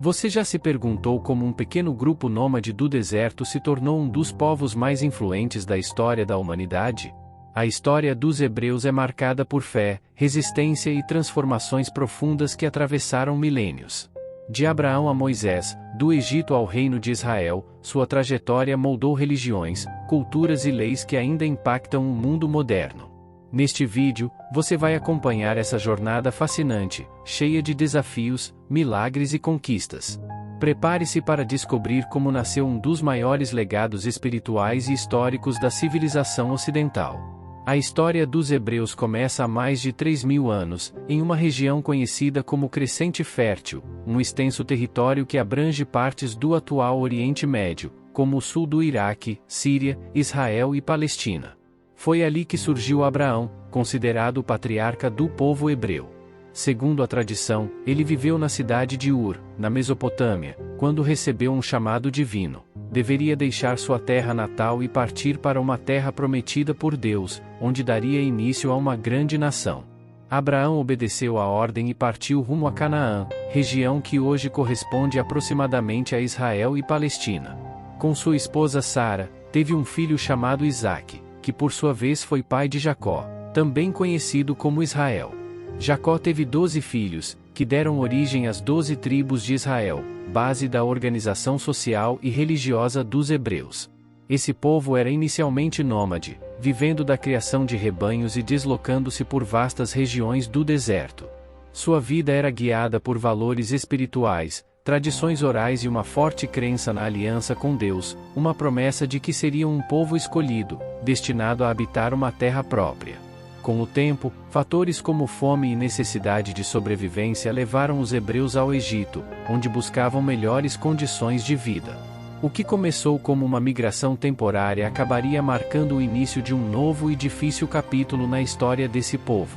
Você já se perguntou como um pequeno grupo nômade do deserto se tornou um dos povos mais influentes da história da humanidade? A história dos hebreus é marcada por fé, resistência e transformações profundas que atravessaram milênios. De Abraão a Moisés, do Egito ao Reino de Israel, sua trajetória moldou religiões, culturas e leis que ainda impactam o mundo moderno. Neste vídeo, você vai acompanhar essa jornada fascinante, cheia de desafios, milagres e conquistas. Prepare-se para descobrir como nasceu um dos maiores legados espirituais e históricos da civilização ocidental. A história dos hebreus começa há mais de 3.000 anos, em uma região conhecida como Crescente Fértil, um extenso território que abrange partes do atual Oriente Médio, como o sul do Iraque, Síria, Israel e Palestina. Foi ali que surgiu Abraão, considerado o patriarca do povo hebreu. Segundo a tradição, ele viveu na cidade de Ur, na Mesopotâmia, quando recebeu um chamado divino. Deveria deixar sua terra natal e partir para uma terra prometida por Deus, onde daria início a uma grande nação. Abraão obedeceu à ordem e partiu rumo a Canaã, região que hoje corresponde aproximadamente a Israel e Palestina. Com sua esposa Sara, teve um filho chamado Isaque, que por sua vez foi pai de Jacó, também conhecido como Israel. Jacó teve 12 filhos, que deram origem às 12 tribos de Israel, base da organização social e religiosa dos hebreus. Esse povo era inicialmente nômade, vivendo da criação de rebanhos e deslocando-se por vastas regiões do deserto. Sua vida era guiada por valores espirituais, tradições orais e uma forte crença na aliança com Deus, uma promessa de que seriam um povo escolhido, destinado a habitar uma terra própria. Com o tempo, fatores como fome e necessidade de sobrevivência levaram os hebreus ao Egito, onde buscavam melhores condições de vida. O que começou como uma migração temporária acabaria marcando o início de um novo e difícil capítulo na história desse povo.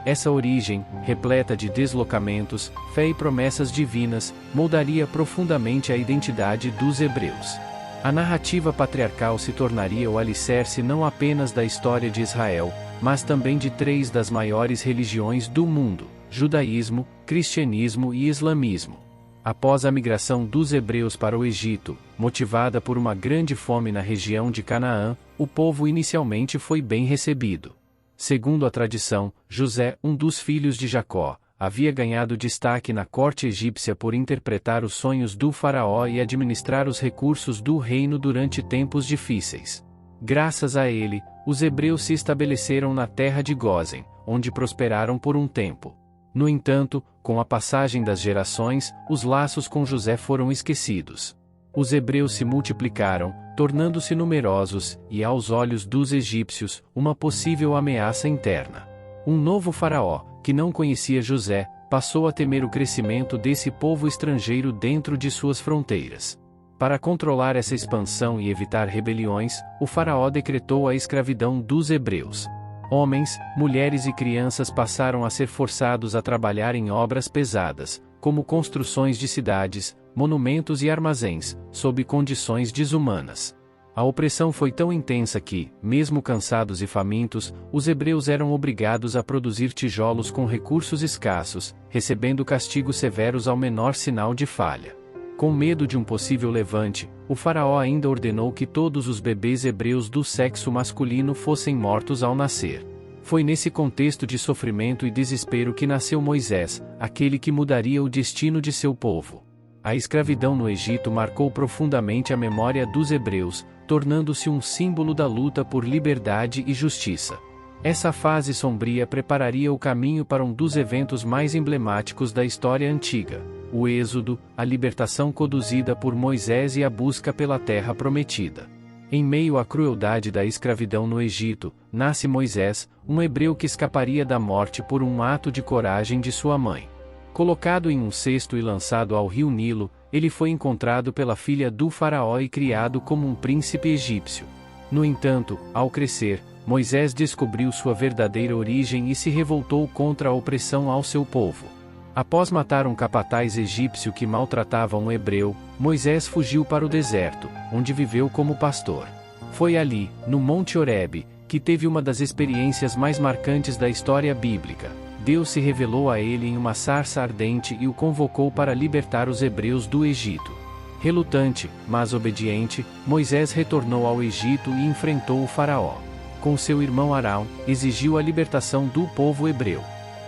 Essa origem, repleta de deslocamentos, fé e promessas divinas, moldaria profundamente a identidade dos hebreus. A narrativa patriarcal se tornaria o alicerce não apenas da história de Israel, mas também de 3 das maiores religiões do mundo: judaísmo, cristianismo e islamismo. Após a migração dos hebreus para o Egito, motivada por uma grande fome na região de Canaã, o povo inicialmente foi bem recebido. Segundo a tradição, José, um dos filhos de Jacó, havia ganhado destaque na corte egípcia por interpretar os sonhos do faraó e administrar os recursos do reino durante tempos difíceis. Graças a ele, os hebreus se estabeleceram na terra de Gósen, onde prosperaram por um tempo. No entanto, com a passagem das gerações, os laços com José foram esquecidos. Os hebreus se multiplicaram, tornando-se numerosos, e aos olhos dos egípcios, uma possível ameaça interna. Um novo faraó, que não conhecia José, passou a temer o crescimento desse povo estrangeiro dentro de suas fronteiras. Para controlar essa expansão e evitar rebeliões, o faraó decretou a escravidão dos hebreus. Homens, mulheres e crianças passaram a ser forçados a trabalhar em obras pesadas, como construções de cidades, monumentos e armazéns, sob condições desumanas. A opressão foi tão intensa que, mesmo cansados e famintos, os hebreus eram obrigados a produzir tijolos com recursos escassos, recebendo castigos severos ao menor sinal de falha. Com medo de um possível levante, o faraó ainda ordenou que todos os bebês hebreus do sexo masculino fossem mortos ao nascer. Foi nesse contexto de sofrimento e desespero que nasceu Moisés, aquele que mudaria o destino de seu povo. A escravidão no Egito marcou profundamente a memória dos hebreus, tornando-se um símbolo da luta por liberdade e justiça. Essa fase sombria prepararia o caminho para um dos eventos mais emblemáticos da história antiga: o Êxodo, a libertação conduzida por Moisés e a busca pela terra prometida. Em meio à crueldade da escravidão no Egito, nasce Moisés, um hebreu que escaparia da morte por um ato de coragem de sua mãe. Colocado em um cesto e lançado ao rio Nilo, ele foi encontrado pela filha do faraó e criado como um príncipe egípcio. No entanto, ao crescer, Moisés descobriu sua verdadeira origem e se revoltou contra a opressão ao seu povo. Após matar um capataz egípcio que maltratava um hebreu, Moisés fugiu para o deserto, onde viveu como pastor. Foi ali, no Monte Horebe, que teve uma das experiências mais marcantes da história bíblica: Deus se revelou a ele em uma sarça ardente e o convocou para libertar os hebreus do Egito. Relutante, mas obediente, Moisés retornou ao Egito e enfrentou o faraó. Com seu irmão Arão, exigiu a libertação do povo hebreu.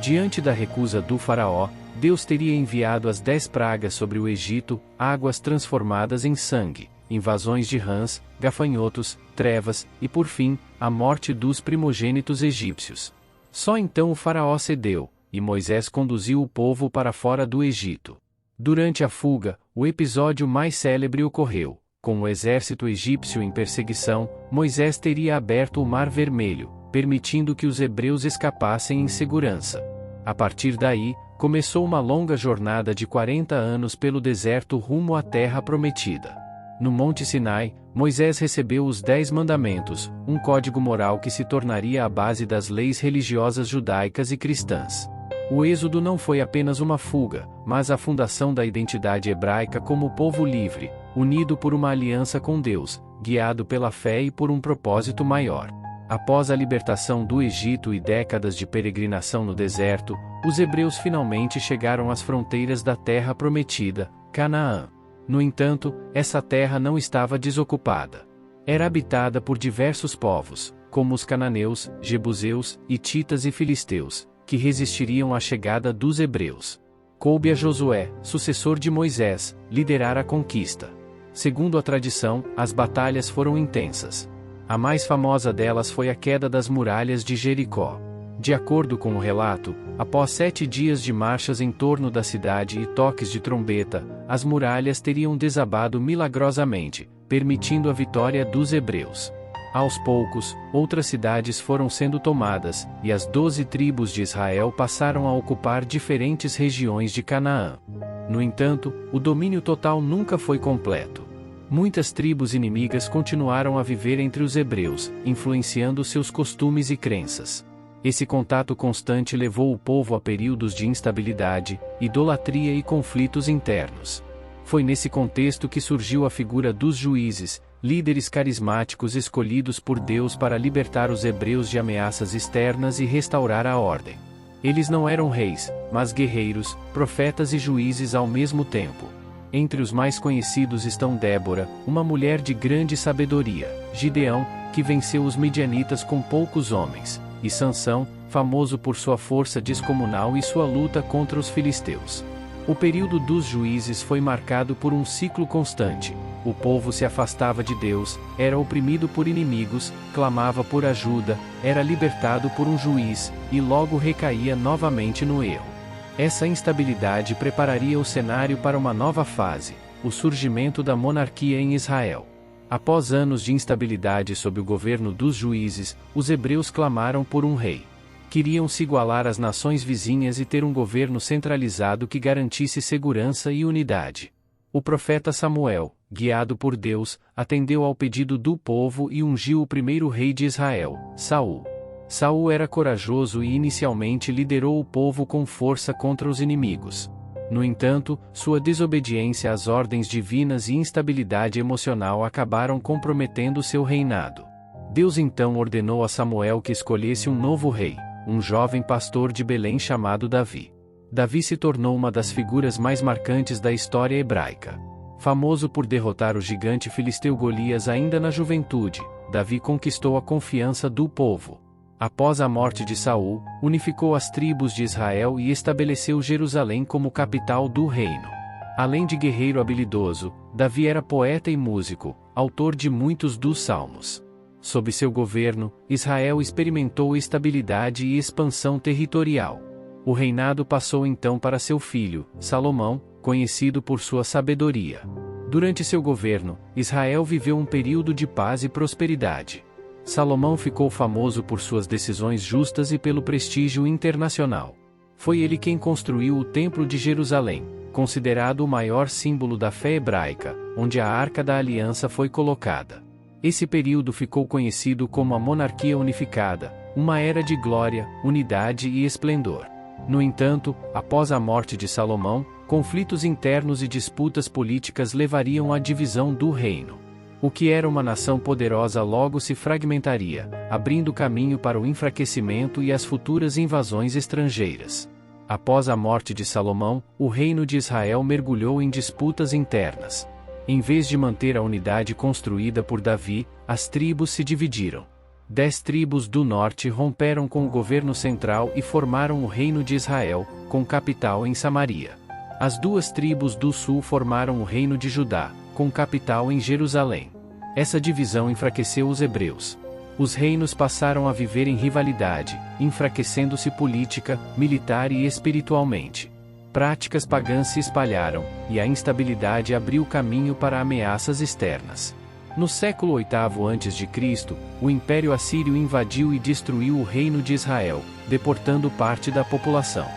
Diante da recusa do faraó, Deus teria enviado as 10 pragas sobre o Egito, águas transformadas em sangue, invasões de rãs, gafanhotos, trevas, e por fim, a morte dos primogênitos egípcios. Só então o faraó cedeu, e Moisés conduziu o povo para fora do Egito. Durante a fuga, o episódio mais célebre ocorreu. Com o exército egípcio em perseguição, Moisés teria aberto o Mar Vermelho, permitindo que os hebreus escapassem em segurança. A partir daí, começou uma longa jornada de 40 anos pelo deserto rumo à Terra Prometida. No Monte Sinai, Moisés recebeu os 10 mandamentos, um código moral que se tornaria a base das leis religiosas judaicas e cristãs. O êxodo não foi apenas uma fuga, mas a fundação da identidade hebraica como povo livre, unido por uma aliança com Deus, guiado pela fé e por um propósito maior. Após a libertação do Egito e décadas de peregrinação no deserto, os hebreus finalmente chegaram às fronteiras da Terra Prometida, Canaã. No entanto, essa terra não estava desocupada. Era habitada por diversos povos, como os cananeus, jebuseus, hititas e filisteus, que resistiriam à chegada dos hebreus. Coube a Josué, sucessor de Moisés, liderar a conquista. Segundo a tradição, as batalhas foram intensas. A mais famosa delas foi a queda das muralhas de Jericó. De acordo com o relato, após 7 dias de marchas em torno da cidade e toques de trombeta, as muralhas teriam desabado milagrosamente, permitindo a vitória dos hebreus. Aos poucos, outras cidades foram sendo tomadas, e as 12 tribos de Israel passaram a ocupar diferentes regiões de Canaã. No entanto, o domínio total nunca foi completo. Muitas tribos inimigas continuaram a viver entre os hebreus, influenciando seus costumes e crenças. Esse contato constante levou o povo a períodos de instabilidade, idolatria e conflitos internos. Foi nesse contexto que surgiu a figura dos juízes, líderes carismáticos escolhidos por Deus para libertar os hebreus de ameaças externas e restaurar a ordem. Eles não eram reis, mas guerreiros, profetas e juízes ao mesmo tempo. Entre os mais conhecidos estão Débora, uma mulher de grande sabedoria, Gideão, que venceu os midianitas com poucos homens, e Sansão, famoso por sua força descomunal e sua luta contra os filisteus. O período dos juízes foi marcado por um ciclo constante. O povo se afastava de Deus, era oprimido por inimigos, clamava por ajuda, era libertado por um juiz, e logo recaía novamente no erro. Essa instabilidade prepararia o cenário para uma nova fase, o surgimento da monarquia em Israel. Após anos de instabilidade sob o governo dos juízes, os hebreus clamaram por um rei. Queriam se igualar às nações vizinhas e ter um governo centralizado que garantisse segurança e unidade. O profeta Samuel, guiado por Deus, atendeu ao pedido do povo e ungiu o primeiro rei de Israel, Saul. Saul era corajoso e inicialmente liderou o povo com força contra os inimigos. No entanto, sua desobediência às ordens divinas e instabilidade emocional acabaram comprometendo seu reinado. Deus então ordenou a Samuel que escolhesse um novo rei, um jovem pastor de Belém chamado Davi. Davi se tornou uma das figuras mais marcantes da história hebraica. Famoso por derrotar o gigante filisteu Golias ainda na juventude, Davi conquistou a confiança do povo. Após a morte de Saul, unificou as tribos de Israel e estabeleceu Jerusalém como capital do reino. Além de guerreiro habilidoso, Davi era poeta e músico, autor de muitos dos salmos. Sob seu governo, Israel experimentou estabilidade e expansão territorial. O reinado passou então para seu filho, Salomão, conhecido por sua sabedoria. Durante seu governo, Israel viveu um período de paz e prosperidade. Salomão ficou famoso por suas decisões justas e pelo prestígio internacional. Foi ele quem construiu o Templo de Jerusalém, considerado o maior símbolo da fé hebraica, onde a Arca da Aliança foi colocada. Esse período ficou conhecido como a Monarquia Unificada, uma era de glória, unidade e esplendor. No entanto, após a morte de Salomão, conflitos internos e disputas políticas levariam à divisão do reino. O que era uma nação poderosa logo se fragmentaria, abrindo caminho para o enfraquecimento e as futuras invasões estrangeiras. Após a morte de Salomão, o reino de Israel mergulhou em disputas internas. Em vez de manter a unidade construída por Davi, as tribos se dividiram. 10 tribos do norte romperam com o governo central e formaram o reino de Israel, com capital em Samaria. As 2 tribos do sul formaram o reino de Judá, com capital em Jerusalém. Essa divisão enfraqueceu os hebreus. Os reinos passaram a viver em rivalidade, enfraquecendo-se política, militar e espiritualmente. Práticas pagãs se espalharam, e a instabilidade abriu caminho para ameaças externas. No século VIII a.C., o Império Assírio invadiu e destruiu o reino de Israel, deportando parte da população.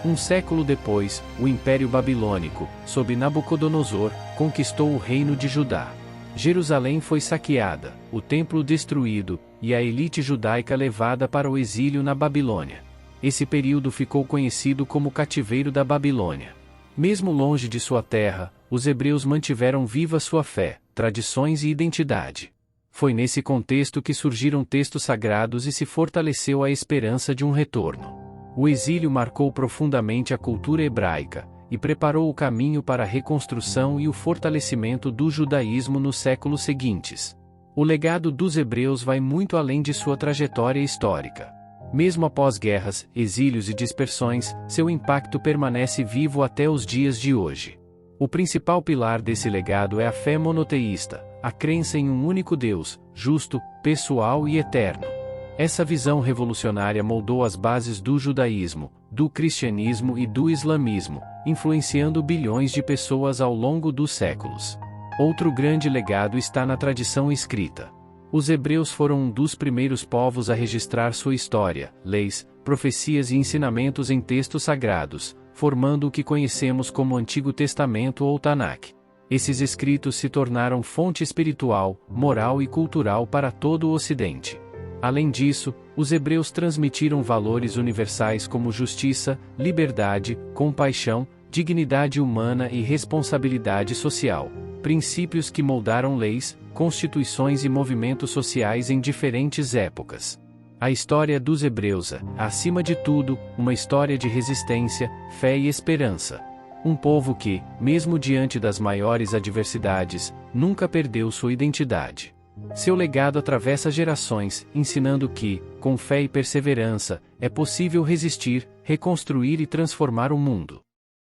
Um século depois, o Império Babilônico, sob Nabucodonosor, conquistou o reino de Judá. Jerusalém foi saqueada, o templo destruído, e a elite judaica levada para o exílio na Babilônia. Esse período ficou conhecido como Cativeiro da Babilônia. Mesmo longe de sua terra, os hebreus mantiveram viva sua fé, tradições e identidade. Foi nesse contexto que surgiram textos sagrados e se fortaleceu a esperança de um retorno. O exílio marcou profundamente a cultura hebraica, e preparou o caminho para a reconstrução e o fortalecimento do judaísmo nos séculos seguintes. O legado dos hebreus vai muito além de sua trajetória histórica. Mesmo após guerras, exílios e dispersões, seu impacto permanece vivo até os dias de hoje. O principal pilar desse legado é a fé monoteísta, a crença em um único Deus, justo, pessoal e eterno. Essa visão revolucionária moldou as bases do judaísmo, do cristianismo e do islamismo, influenciando bilhões de pessoas ao longo dos séculos. Outro grande legado está na tradição escrita. Os hebreus foram um dos primeiros povos a registrar sua história, leis, profecias e ensinamentos em textos sagrados, formando o que conhecemos como Antigo Testamento ou Tanakh. Esses escritos se tornaram fonte espiritual, moral e cultural para todo o Ocidente. Além disso, os hebreus transmitiram valores universais como justiça, liberdade, compaixão, dignidade humana e responsabilidade social, princípios que moldaram leis, constituições e movimentos sociais em diferentes épocas. A história dos hebreus é, acima de tudo, uma história de resistência, fé e esperança. Um povo que, mesmo diante das maiores adversidades, nunca perdeu sua identidade. Seu legado atravessa gerações, ensinando que, com fé e perseverança, é possível resistir, reconstruir e transformar o mundo.